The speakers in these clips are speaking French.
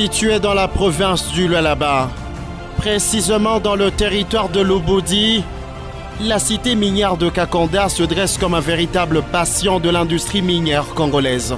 Située dans la province du Lualaba, précisément dans le territoire de l'Ubudi, la cité minière de Kakonda se dresse comme un véritable bastion de l'industrie minière congolaise.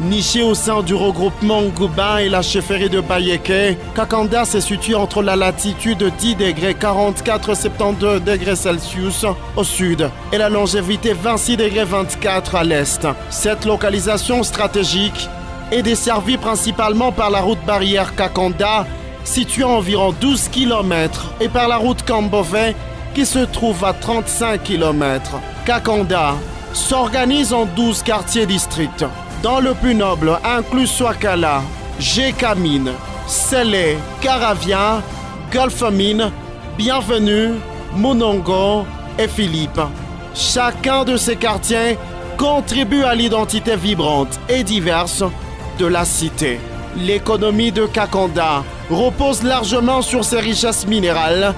Nichée au sein du regroupement Ngouba et la chefferie de Bayeke, Kakonda se situe entre la latitude de 10 degrés 44,72 degrés Celsius au sud et la longévité 26 degrés 24 à l'est. Cette localisation stratégique est desservie principalement par la route barrière Kakonda, située à environ 12 km, et par la route Kambové, qui se trouve à 35 km. Kakonda s'organise en 12 quartiers-districts. Dans le plus noble inclut Swakala, Gékamine, Sélé, Caravia, Golfamine, Bienvenue, Monongo et Philippe. Chacun de ces quartiers contribue à l'identité vibrante et diverse de la cité. L'économie de Kakonda repose largement sur ses richesses minérales.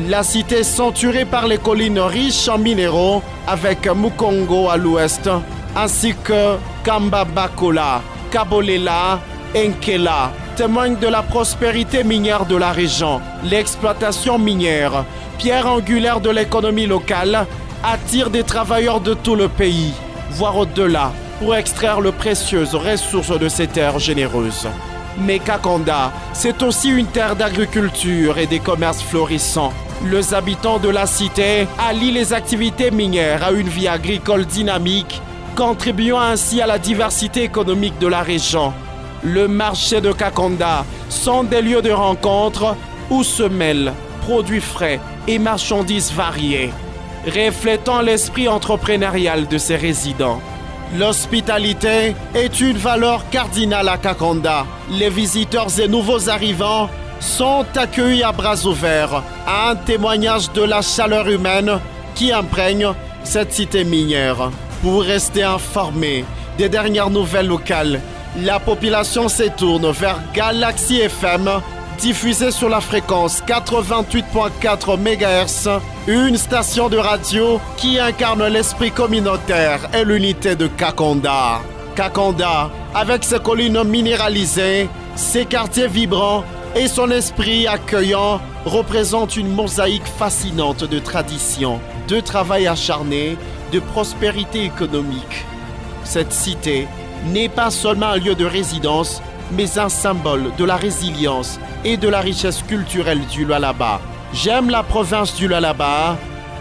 La cité est ceinturée par les collines riches en minéraux avec Mukongo à l'ouest, ainsi que Kambabakola, Kabolela et Nkela témoignent de la prospérité minière de la région. L'exploitation minière, pierre angulaire de l'économie locale, attire des travailleurs de tout le pays, voire au-delà, pour extraire les précieuses ressources de ces terres généreuses. Mais Kakonda, c'est aussi une terre d'agriculture et des commerces florissants. Les habitants de la cité allient les activités minières à une vie agricole dynamique, contribuant ainsi à la diversité économique de la région. Le marché de Kakonda sont des lieux de rencontre où se mêlent produits frais et marchandises variées, reflétant l'esprit entrepreneurial de ses résidents. L'hospitalité est une valeur cardinale à Kakonda. Les visiteurs et nouveaux arrivants sont accueillis à bras ouverts, un témoignage de la chaleur humaine qui imprègne cette cité minière. Pour rester informé des dernières nouvelles locales, la population se tourne vers Galaxy FM, diffusée sur la fréquence 88.4 MHz, une station de radio qui incarne l'esprit communautaire et l'unité de Kakonda. Kakonda, avec ses collines minéralisées, ses quartiers vibrants et son esprit accueillant, représente une mosaïque fascinante de traditions, de travail acharné, de prospérité économique. Cette cité n'est pas seulement un lieu de résidence, mais un symbole de la résilience et de la richesse culturelle du Lualaba. J'aime la province du Lualaba,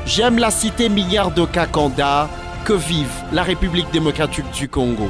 j'aime la cité minière de Kakonda, que vive la République démocratique du Congo.